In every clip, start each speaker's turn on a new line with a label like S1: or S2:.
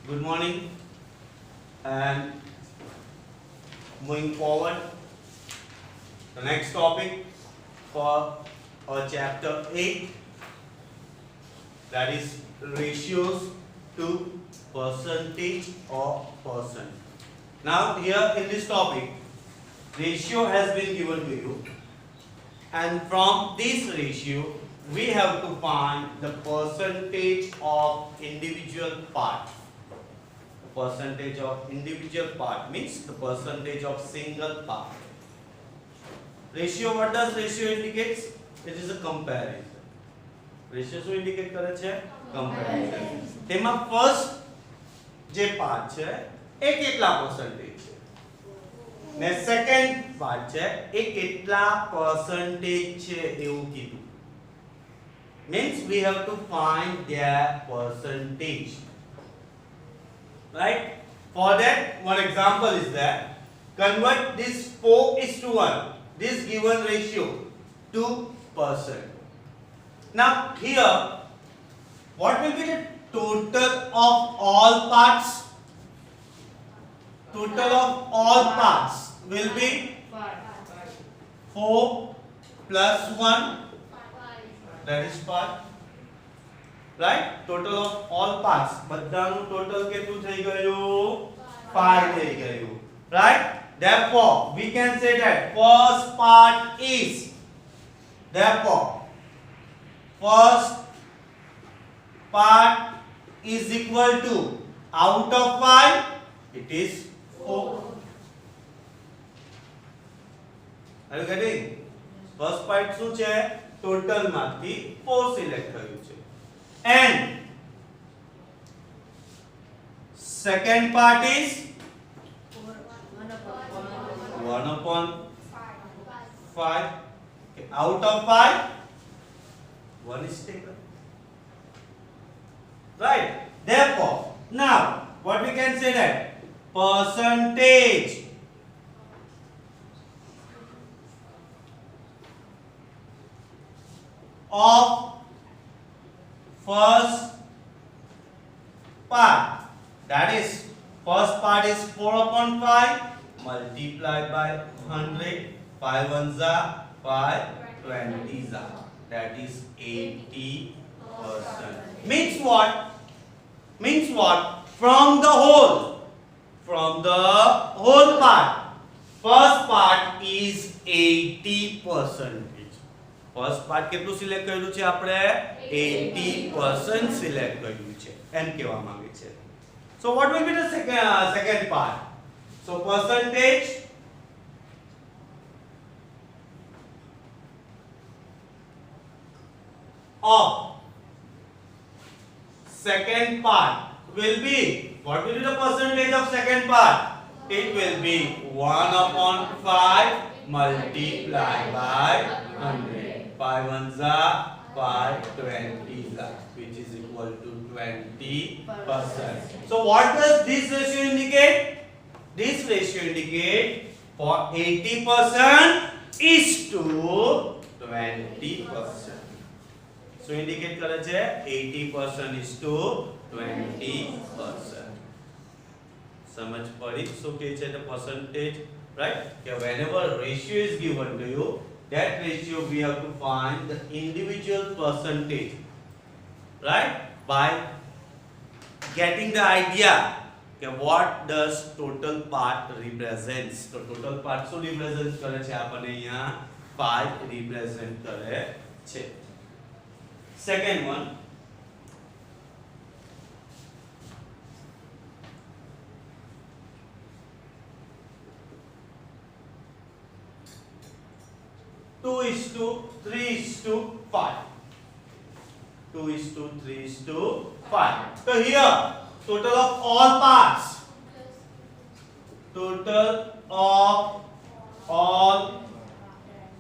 S1: Good morning, and moving forward, the next topic for our chapter 8, that is ratios to percentage or percent. Now here in this topic, ratio has been given to you, and from this ratio we have to find the percentage of individual part. Percentage of individual part means the percentage of single part. Ratio, what does ratio indicates? It is a comparison. Ratio શું indicate કરે છે? Comparison. તેમાં first જે part છે એ કેટલા percentage છે ને second part છે એ કેટલા percentage છે એવું કીધું. Means we have to find their percentage. Right? For that, one example is that convert this 4:1, this given ratio, to percent. Now here, what will be the total of all parts? Total of all parts will be 4 plus 1, that is 5. Right? Total of all parts. બધાનું total કેટલું થઈ ગયું? 5 થઈ ગયું. Right? Therefore, we can say that first part is, therefore, first part is equal to, out of 5, it is 4. Are you getting? First part શું છે? Total માંથી 4 select કર્યું છે. And second part is 1 upon 5. Okay. Out of 5, 1 is taken. Right? Therefore, now what we can say that percentage of first part, that is first part is 4 upon 5 multiplied by 100. 5 ones are 5, 20s are, that is 80%. Means what? Means what? From the whole part, first part is 80%. First part કેટલું select કર્યું છે આપણે? 80% select કર્યું છે એમ કહેવા માંગે છે. So what will be the second part? So percentage of second part will be, what will be the percentage of second part? It will be 1 upon 5 multiplied by 100. 5 ones are 5, 20s are, which is equal to 20%. So what does this ratio indicate? This ratio indicate for 80% is to 20%. So indicate કરે છે 80% is to 20%. સમજ પડી શું કહે છે the percentage, right? Okay, whenever ratio is given to you, that ratio we have to find the individual percentage, right? By getting the idea that what does total part represents. So total part શું represent કરે છે આપણે અહીંયા 5 represent કરે છે. Second one, two is to 3 is to 5. 2 is to 3 is to 5. So here, total of all parts. Total of all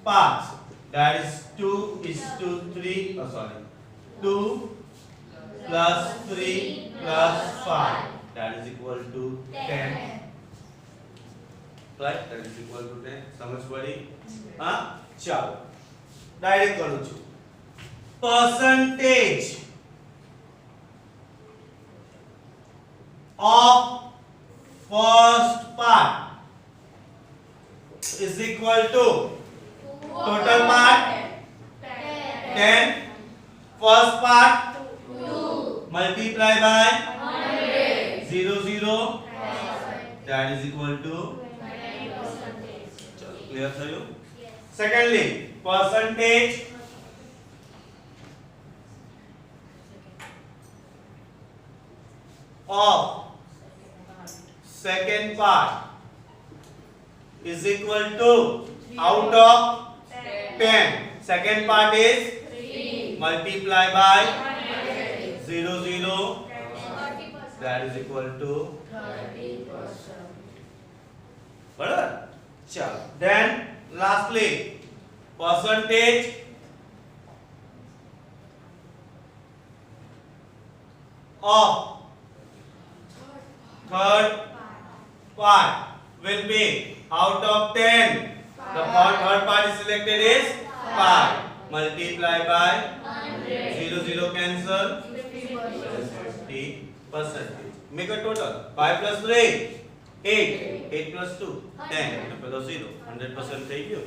S1: parts. That is 2 is to 3. Oh, sorry. 2 plus 3 plus 5. That is equal to 10. Right? That is equal to 10. समझ पड़ी? हाँ? ચાલો direct કરું છું. percentage of first part is equal to total part 10, first part 2 multiply by 0 0, that is equal to clear for you. Secondly, percentage of second part is equal to out of 10, second part is 3 multiply by 0 0, that is equal to 30%. बराबर चलो then lastly percentage of third part will be out of 10, the third part is selected is 5 multiply by 0 0 cancel 50%. Make a total 5 plus 3 8, 8 plus 2 10 plus 0 100% થઈ ગયું.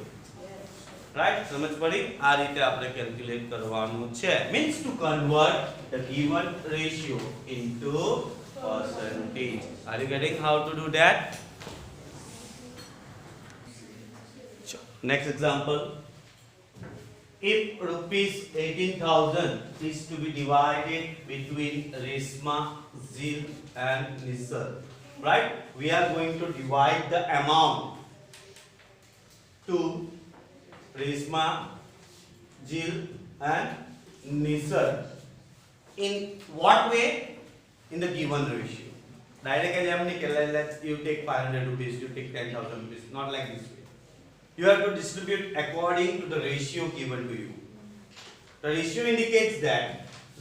S1: Right સમજ પડી. આ રીતે આપણે calculate કરવાનું છે. Means to convert the given ratio into percentage. Are you getting how to do that? Next example. If rupees 18,000 is to be divided between Resma, Zil and Nisar, right? We are going to divide the amount to Resma, Zil and Nisar. In what way? In the given ratio. Directly, let's you take 500 rupees, you take 10,000 rupees. Not like this way. You have to distribute according to the ratio given to you. The ratio indicates that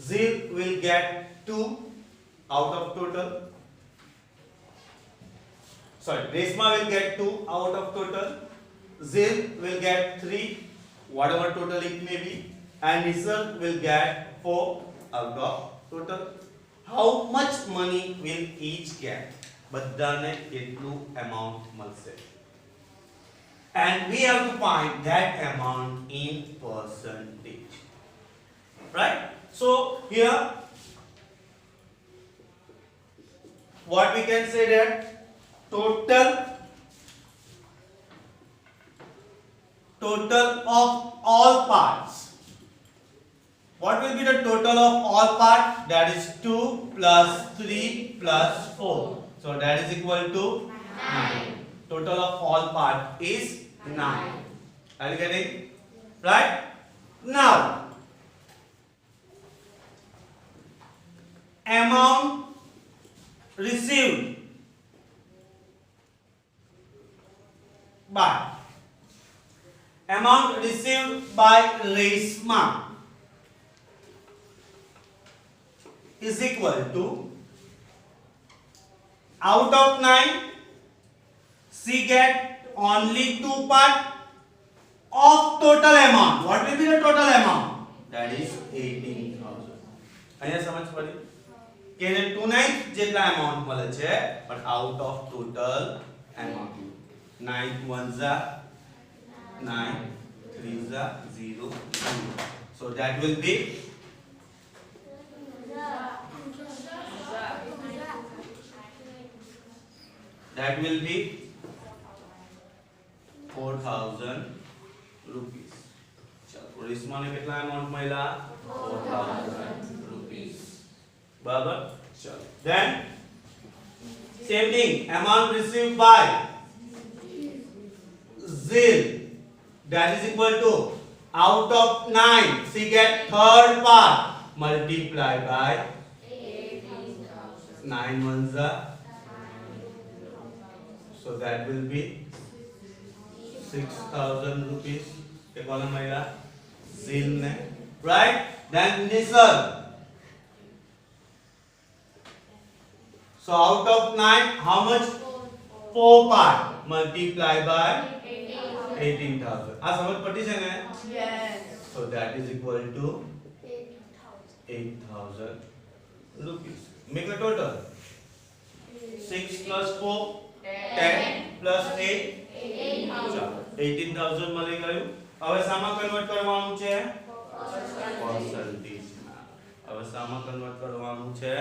S1: Zil will get 2 out of total. Sorry, Resma will get 2 out of total. Zil will get 3, whatever total it may be, and Nisar will get 4 out of total. How much money will each get? બધાને કેટલું amount મળશે? And we have to find that amount in percentage. Right? So here what we can say that total of all parts. What will be the total of all parts? That is 2 plus 3 plus 4. So that is equal to 9. Total of all parts is 9. Are you getting? Right? Now, amount received by Resma is equal to out of 9 she get only 2 part of total amount. What will be the total amount? That is 18,000. અહીંયા સમજ પડી કે 2/9 જેટલા amount મળે છે, but out of total amount. 9 1s are 9, 3s are 0, 0. So that will be that will be 4,000 rupees. चलो रिस्मा ने कितना अमाउंट मिला? 4,000 rupees. बराबर? चलो. Then same thing, amount received by Zil, that is equal to out of 9 she get third part multiply by 18,000. 9 1s are, so that will be 6,000 rupees. Take all my Zil ne, right? Then Nisar. So out of 9, how much? 4 part multiply by 18,000. આ સમજ પડી છે ને? Yes. So that is equal to 8,000 rupees. Make a total. 4 10 plus 8 18,000 મળી ગયું. હવે સામા convert કરવાનું છે percentage માં. હવે સામા કન્વર્ટ કરવાનું છે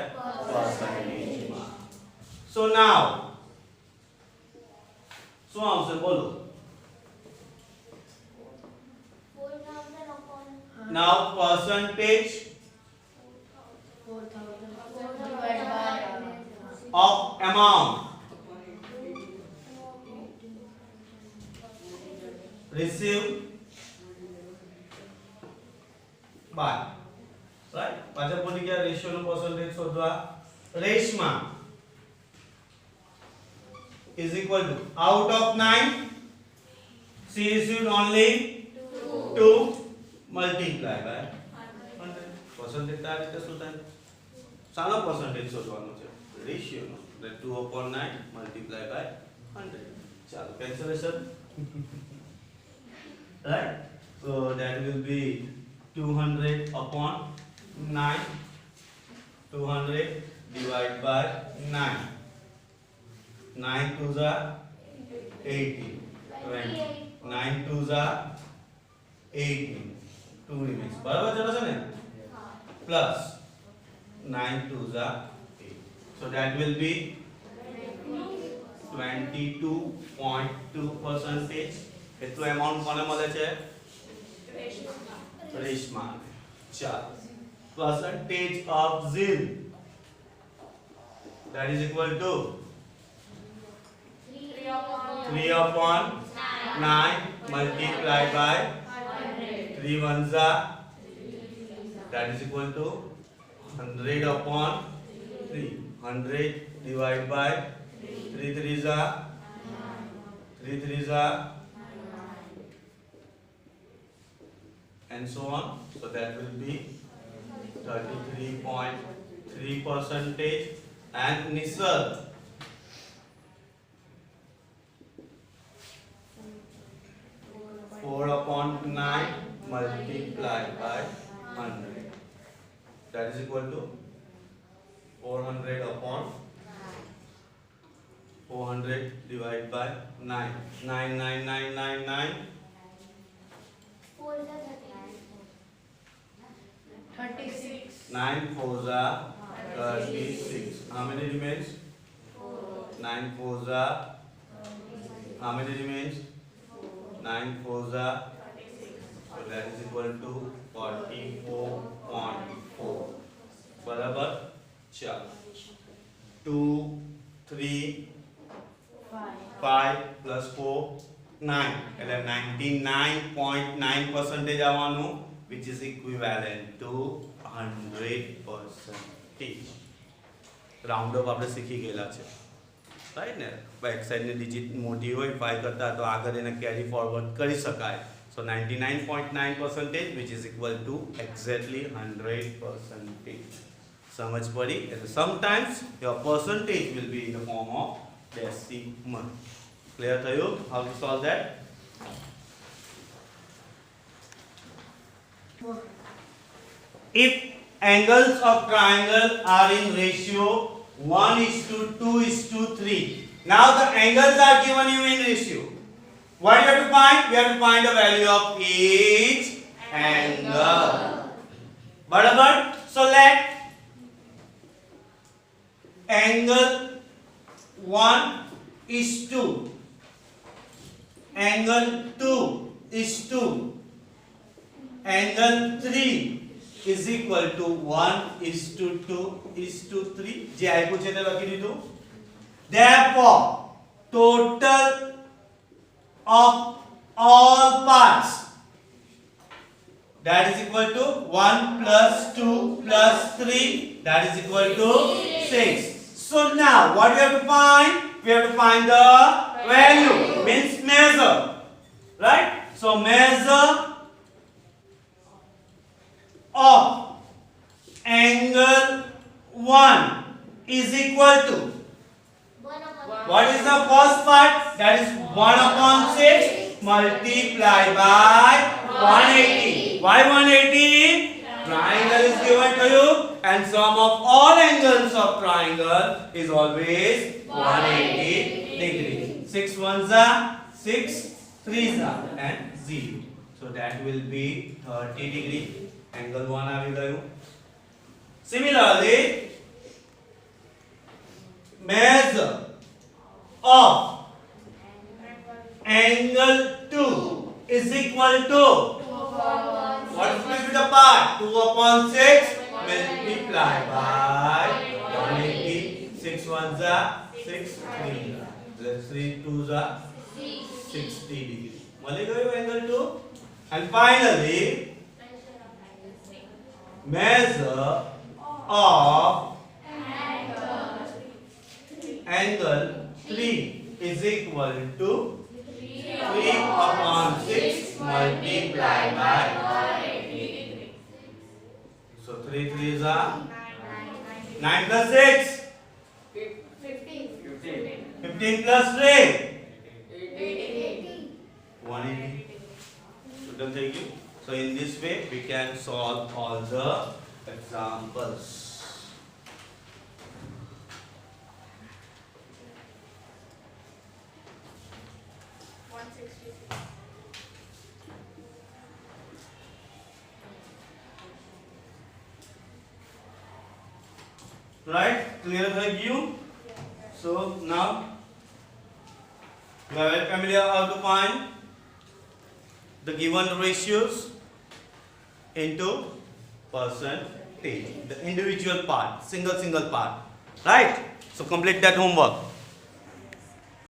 S1: percentage માં. So now શું આવશે બોલો? Now percentage of amount received by, right? પાછા બોલી ગયા રેશિયો નો percentage શોધવા. Reshma is equal to out of 9 she received only 2 multiply by 100. percentage આ રીતે શોધાય. સાનો percentage શોધવાનો છે? રેશિયો નો. એટલે 2/9 multiply by 100. ચાલો cancellation. Right? So that will be 200/9. 200 divided by 9. 9 2s are 18. 20. 9 2s are 18. 2 remains. બરાબર ચલો છે ને? Plus 9 2s are 8. So that will be 22.2%. કેટલું amount કોને મળે છે? રેશમા. ચાલો. Percentage of ZIL, that is equal to 3/9 multiplied by 3 ones are, that is equal to 100/3. 100 divided by 3 3s are 3 3s are and so on. So that will be 33.3%. And Nisal, 4/9 multiplied by 100, that is equal to 400 divided by 9. 9 9 9 9 9
S2: 36.
S1: 9 4s are 36. How many remains? 9 4s are, how many remains? 9 4s are, so that is equal to 44.4. बराबर. चलो 2 3 5 plus 4 9 એટલે 99.9% આવવાનું, which is equivalent to 100%. Round up આપણે શીખી ગયેલા છે, right ને? Back સાઈડની digit મોટી હોય 5 કરતા તો આગળ એને કેરી ફોરવર્ડ કરી શકાય. સો 99.9% which is equal to exactly 100%. સમજ પડી? એટલે sometimes your percentage will be in the form of decimal. Clear થયું? How to solve that? If angles of triangle are in ratio 1:2:3. Now the angles are given you in ratio. What you have to find? We have to find the value of each angle. Barabar? So let angle 1:2, angle 2:2, angle 3 is equal to 1:2:3. જે આપ્યું છે તે લખી દીધું. Therefore total of all parts, that is equal to 1 plus 2 plus 3, that is equal to 6. So now what we have to find? We have to find the value, means measure, right? So measure of angle 1 is equal to, what is the first part? That is 1/6 multiplied by 180. Why 180? Triangle is given to you. and sum of all angles of triangle is always 180 degree. 6 ones are 6, 3s are and 0. So that will be 30 degree. Angle 1 આવી ગયું. Similarly, measure of angle 2 is equal to what is split the part? 2 upon 6 multiplied by 180. 6 ones are 6, 3 are. 3 2s are 60 degree. મળી ગયું angle 2. And finally, measure of angle 3 is equal to 3 upon 6 multiplied by 180. So 3 3s are 9 plus 6 15 plus 3 180. So done, thank you. So in this way we can solve all the examples. Right? Clear thank you. So now you are very familiar how to find the given ratios into percentage, the individual part, single part. Right? So complete that homework.